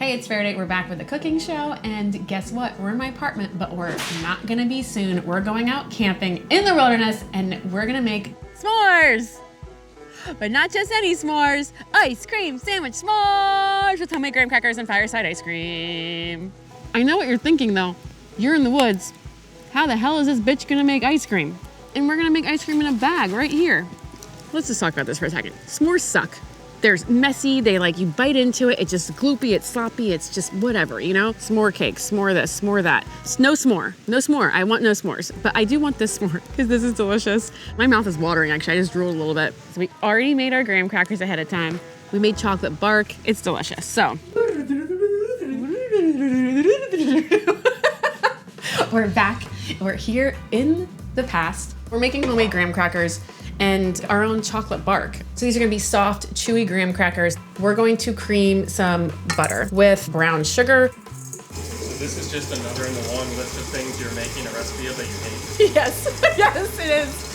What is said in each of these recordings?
Hey, it's Faraday. We're back with the cooking show, and guess what? We're in my apartment, but we're not gonna be soon. We're going out camping in the wilderness, and we're gonna make s'mores. But not just any s'mores, ice cream sandwich s'mores with homemade graham crackers and fireside ice cream. I know what you're thinking though. You're in the woods. How the hell is this bitch gonna make ice cream? And we're gonna make ice cream in a bag right here. Let's just talk about this for a second. S'mores suck. They're messy, you bite into it, it's just gloopy, it's sloppy, it's just whatever, you know? S'more cake, s'more this, s'more that. No s'more, I want no s'mores. But I do want this s'more, because this is delicious. My mouth is watering, actually, I just drooled a little bit. So we already made our graham crackers ahead of time. We made chocolate bark, it's delicious, so. We're back, we're here in the past. We're making homemade graham crackers and our own chocolate bark. So these are gonna be soft, chewy graham crackers. We're going to cream some butter with brown sugar. So this is just another in the long list of things you're making a recipe of that you hate. Yes, yes it is.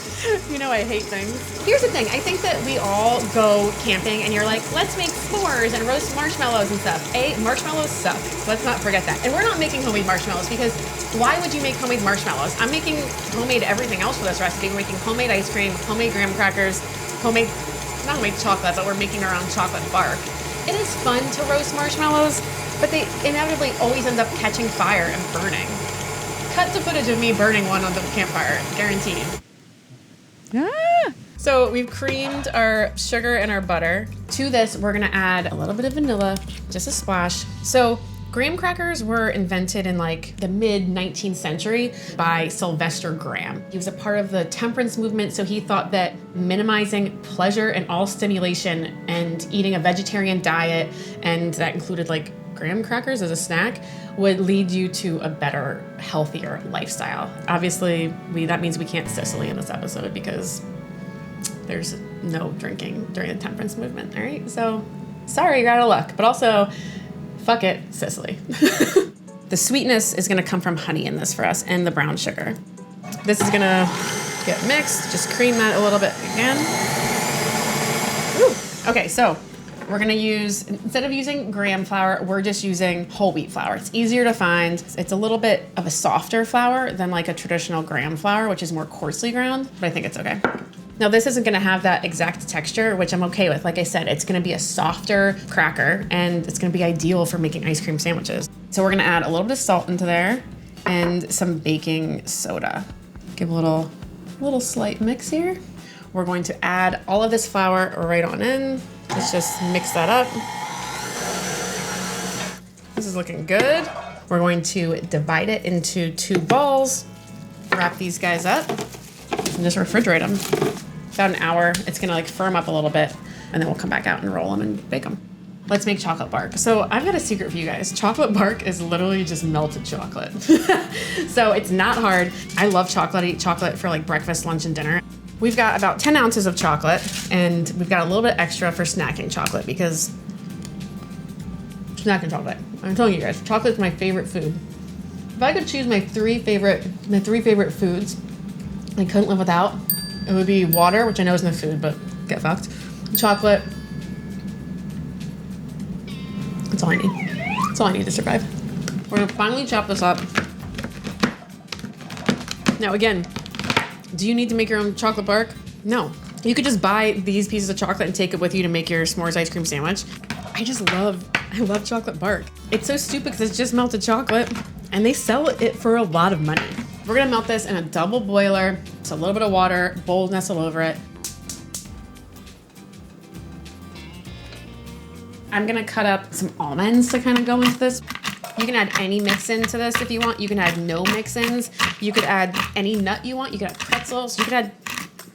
You know I hate things. Here's the thing, I think that we all go camping and you're like, let's make s'mores and roast marshmallows and stuff. Marshmallows suck. Let's not forget that. And we're not making homemade marshmallows because why would you make homemade marshmallows? I'm making homemade everything else for this recipe. We're making homemade ice cream, homemade graham crackers, not homemade chocolate, but we're making our own chocolate bark. It is fun to roast marshmallows, but they inevitably always end up catching fire and burning. Cut to footage of me burning one on the campfire, guaranteed. Ah. So we've creamed our sugar and our butter. To this, we're gonna add a little bit of vanilla, just a splash. So graham crackers were invented in the mid 19th century by Sylvester Graham. He was a part of the temperance movement, so he thought that minimizing pleasure and all stimulation and eating a vegetarian diet, and that included graham crackers as a snack, would lead you to a better, healthier lifestyle. Obviously, that means we can't Sicily in this episode because there's no drinking during the temperance movement, all right? So, sorry, you're out of luck, but also, fuck it, Sicily. The sweetness is gonna come from honey in this for us and the brown sugar. This is gonna get mixed, just cream that a little bit again. Ooh. Okay, so we're gonna use, instead of using graham flour, we're just using whole wheat flour. It's easier to find. It's a little bit of a softer flour than a traditional graham flour, which is more coarsely ground, but I think it's okay. Now this isn't gonna have that exact texture, which I'm okay with. Like I said, it's gonna be a softer cracker and it's gonna be ideal for making ice cream sandwiches. So we're gonna add a little bit of salt into there and some baking soda. Give a little slight mix here. We're going to add all of this flour right on in. Let's just mix that up. This is looking good. We're going to divide it into 2 balls, wrap these guys up, and just refrigerate them. About an hour, it's gonna firm up a little bit, and then we'll come back out and roll them and bake them. Let's make chocolate bark. So I've got a secret for you guys. Chocolate bark is literally just melted chocolate. So it's not hard. I love chocolate. I eat chocolate for breakfast, lunch, and dinner. We've got about 10 ounces of chocolate, and we've got a little bit extra for snacking chocolate because snacking chocolate. I'm telling you guys, chocolate's my favorite food. If I could choose my three favorite foods I couldn't live without, it would be water, which I know isn't a food, but get fucked. Chocolate. That's all I need. That's all I need to survive. We're gonna finally chop this up. Now again, do you need to make your own chocolate bark? No. You could just buy these pieces of chocolate and take it with you to make your s'mores ice cream sandwich. I love chocolate bark. It's so stupid because it's just melted chocolate and they sell it for a lot of money. We're gonna melt this in a double boiler. It's a little bit of water, bowl nestle over it. I'm gonna cut up some almonds to kind of go into this. You can add any mix-in to this if you want. You can add no mix-ins. You could add any nut you want. You could add pretzels. You could add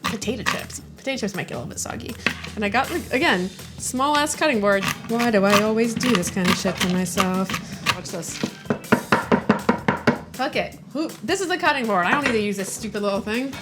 potato chips. Potato chips might get a little bit soggy. And I got, again, small ass cutting board. Why do I always do this kind of shit for myself? Watch this. Fuck it. This is the cutting board. I don't need to use this stupid little thing.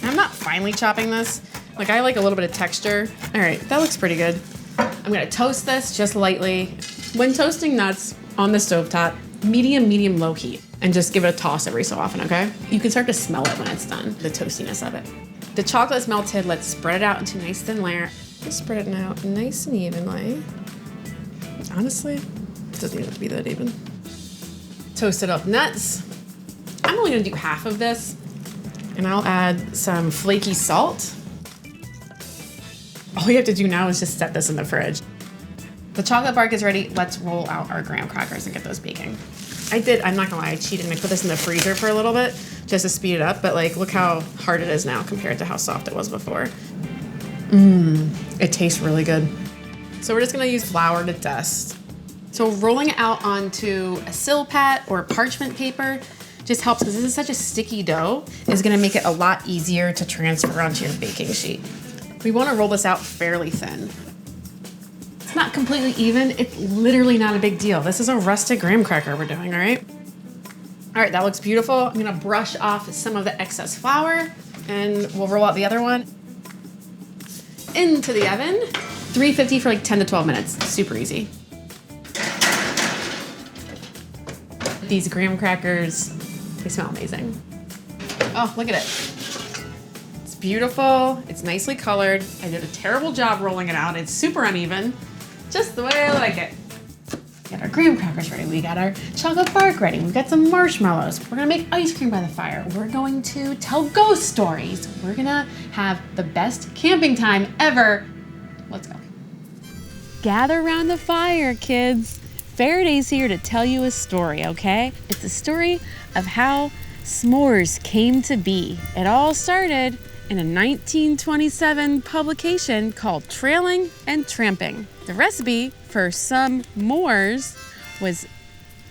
I'm not finely chopping this. I like a little bit of texture. All right, that looks pretty good. I'm gonna toast this just lightly. When toasting nuts on the stovetop, medium, low heat, and just give it a toss every so often, okay? You can start to smell it when it's done, the toastiness of it. The chocolate's melted, let's spread it out into a nice thin layer. Just spread it out nice and evenly. Honestly, it doesn't even have to be that even. Toasted up nuts. I'm only gonna do half of this, and I'll add some flaky salt. All we have to do now is just set this in the fridge. The chocolate bark is ready. Let's roll out our graham crackers and get those baking. I'm not gonna lie, I cheated and I put this in the freezer for a little bit just to speed it up, but like, look how hard it is now compared to how soft it was before. It tastes really good. So we're just gonna use flour to dust. So rolling it out onto a Silpat or parchment paper just helps, because this is such a sticky dough, is gonna make it a lot easier to transfer onto your baking sheet. We wanna roll this out fairly thin. It's not completely even, it's literally not a big deal. This is a rustic graham cracker we're doing, all right? All right, that looks beautiful. I'm gonna brush off some of the excess flour and we'll roll out the other one. Into the oven, 350 for like 10 to 12 minutes, super easy. These graham crackers, they smell amazing. Oh, look at it. It's beautiful, it's nicely colored. I did a terrible job rolling it out. It's super uneven, just the way I like it. We got our graham crackers ready. We got our chocolate bark ready. We've got some marshmallows. We're gonna make ice cream by the fire. We're going to tell ghost stories. We're gonna have the best camping time ever. Let's go. Gather around the fire, kids. Faraday's here to tell you a story, okay? It's a story of how s'mores came to be. It all started in a 1927 publication called Trailing and Tramping. The recipe for some s'mores was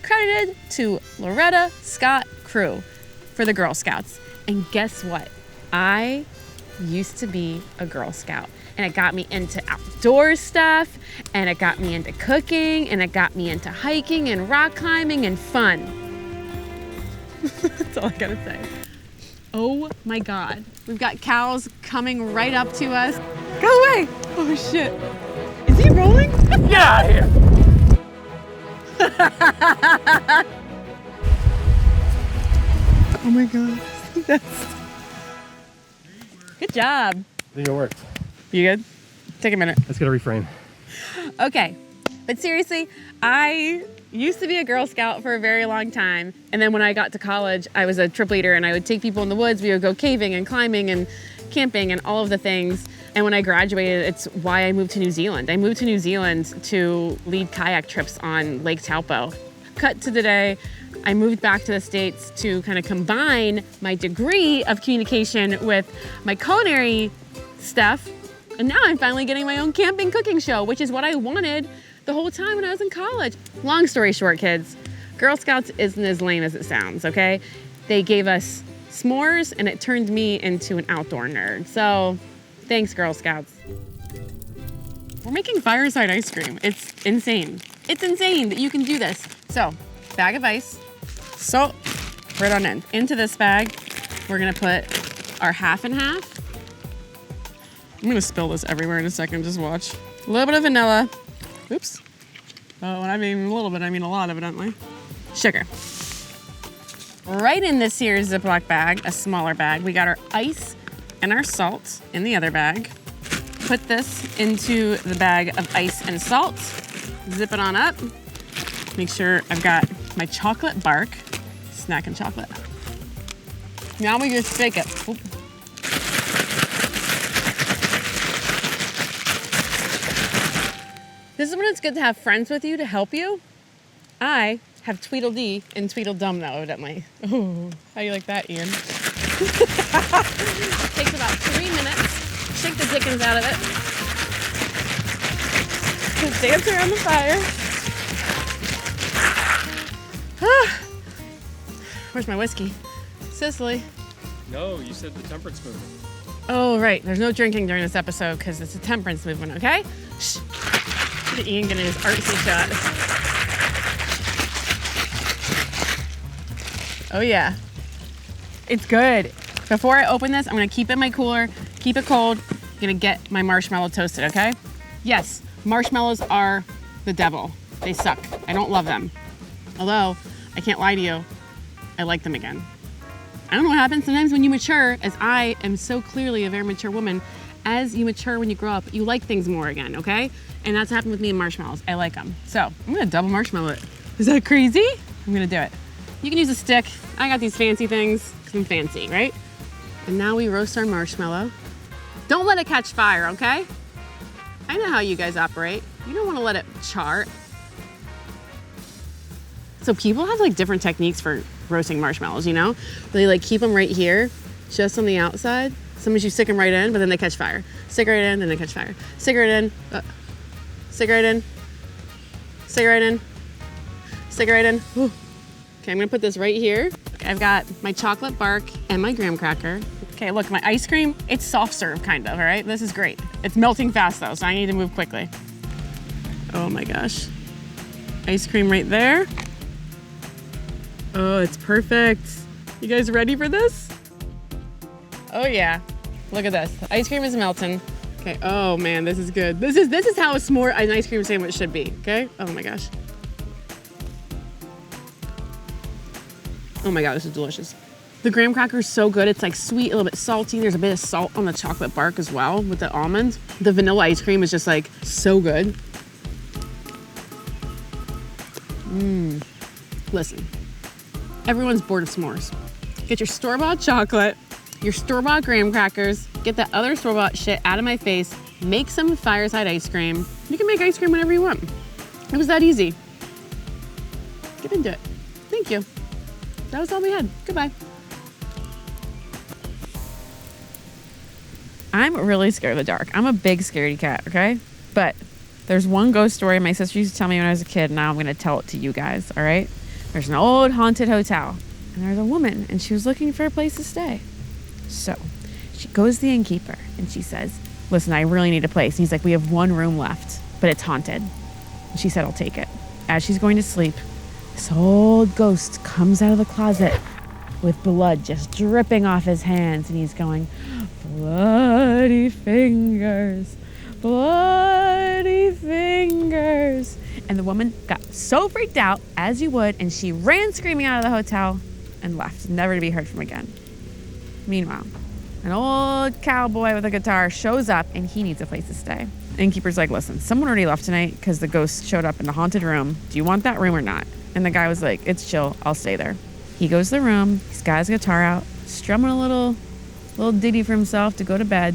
credited to Loretta Scott Crew for the Girl Scouts. And guess what? I used to be a Girl Scout. And it got me into outdoor stuff, and it got me into cooking, and it got me into hiking and rock climbing and fun. That's all I gotta say. Oh my God. We've got cows coming right up to us. Go away! Oh shit. Is he rolling? Get out of here! Oh my God. Good job. I think it worked. You good? Take a minute. Let's get a reframe. Okay, but seriously, I used to be a Girl Scout for a very long time. And then when I got to college, I was a trip leader and I would take people in the woods. We would go caving and climbing and camping and all of the things. And when I graduated, it's why I moved to New Zealand. I moved to New Zealand to lead kayak trips on Lake Taupo. Cut to the day, I moved back to the States to kind of combine my degree of communication with my culinary stuff. And now I'm finally getting my own camping cooking show, which is what I wanted the whole time when I was in college. Long story short, kids, Girl Scouts isn't as lame as it sounds, okay? They gave us s'mores and it turned me into an outdoor nerd. So thanks, Girl Scouts. We're making fireside ice cream. It's insane. It's insane that you can do this. So, bag of ice, salt, right on in. Into this bag, we're gonna put our half and half. I'm gonna spill this everywhere in a second, just watch. A little bit of vanilla. Oops. Oh, and I mean a little bit, I mean a lot, evidently. Sugar. Right in this here Ziploc bag, a smaller bag, we got our ice and our salt in the other bag. Put this into the bag of ice and salt. Zip it on up. Make sure I've got my chocolate bark, snacking chocolate. Now we just shake it. Oop. This is when it's good to have friends with you to help you. I have Tweedledee and Tweedledum now, evidently. Oh, how do you like that, Ian? Takes about 3 minutes. Shake the dickens out of it. Just dance around the fire. Where's my whiskey? Sicily. No, you said the temperance movement. Oh, right. There's no drinking during this episode because it's a temperance movement, okay? Shh. Look at Ian getting his artsy shot. Oh yeah, it's good. Before I open this, I'm gonna keep it in my cooler, keep it cold. I'm gonna get my marshmallow toasted, okay? Yes, marshmallows are the devil. They suck. I don't love them. Although, I can't lie to you, I like them again. I don't know what happens sometimes when you mature, as I am so clearly a very mature woman. As you mature when you grow up, you like things more again, okay? And that's happened with me and marshmallows. I like them. So I'm gonna double marshmallow it. Is that crazy? I'm gonna do it. You can use a stick. I got these fancy things because I'm fancy, right? And now we roast our marshmallow. Don't let it catch fire, okay? I know how you guys operate. You don't wanna let it char. So people have like different techniques for roasting marshmallows, you know? They like keep them right here, just on the outside. Sometimes you stick them right in, but then they catch fire. Stick right in, then they catch fire. Stick right in, stick right in, stick right in, stick right in. Whew. Okay, I'm gonna put this right here. Okay, I've got my chocolate bark and my graham cracker. Okay, look, my ice cream, it's soft serve kind of, all right? This is great. It's melting fast though, so I need to move quickly. Oh my gosh. Ice cream right there. Oh, it's perfect. You guys ready for this? Oh yeah, look at this. The ice cream is melting. Okay, oh man, this is good. This is how an ice cream sandwich should be, okay? Oh my gosh. Oh my God, this is delicious. The graham cracker is so good. It's like sweet, a little bit salty. There's a bit of salt on the chocolate bark as well with the almonds. The vanilla ice cream is just like so good. Listen, everyone's bored of s'mores. Get your store-bought chocolate, your store-bought graham crackers, get that other store-bought shit out of my face, make some fireside ice cream. You can make ice cream whenever you want. It was that easy. Get into it. Thank you. That was all we had. Goodbye. I'm really scared of the dark. I'm a big scaredy cat, okay? But there's one ghost story my sister used to tell me when I was a kid. Now I'm going to tell it to you guys, all right? There's an old haunted hotel, and there's a woman, and she was looking for a place to stay. So she goes to the innkeeper, and she says, listen, I really need a place. And he's like, we have one room left, but it's haunted. And she said, I'll take it. As she's going to sleep, this old ghost comes out of the closet with blood just dripping off his hands, and he's going, bloody fingers, bloody fingers. And the woman got so freaked out, as you would, and she ran screaming out of the hotel and left, never to be heard from again. Meanwhile, an old cowboy with a guitar shows up, and he needs a place to stay. The innkeeper's like, listen, someone already left tonight because the ghost showed up in the haunted room. Do you want that room or not? And the guy was like, it's chill, I'll stay there. He goes to the room, he's got his guitar out, strumming a little ditty for himself to go to bed.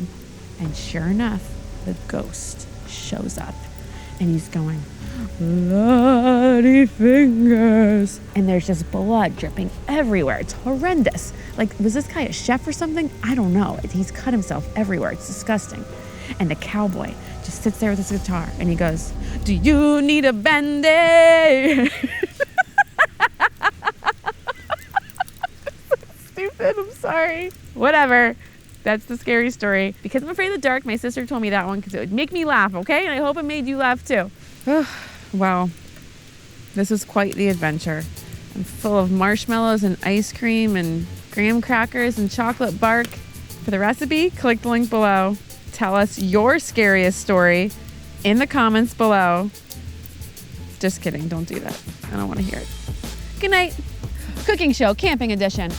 And sure enough, the ghost shows up, and he's going, bloody fingers. And there's just blood dripping everywhere. It's horrendous. Like, was this guy a chef or something? I don't know. He's cut himself everywhere. It's disgusting. And the cowboy just sits there with his guitar, and he goes, do you need a band-aid? Stupid, I'm sorry. Whatever. That's the scary story. Because I'm afraid of the dark, my sister told me that one because it would make me laugh, okay? And I hope it made you laugh too. Wow. This was quite the adventure. I'm full of marshmallows and ice cream and graham crackers and chocolate bark. For the recipe, click the link below. Tell us your scariest story in the comments below. Just kidding. Don't do that. I don't want to hear it. Good night. Cooking show, camping edition.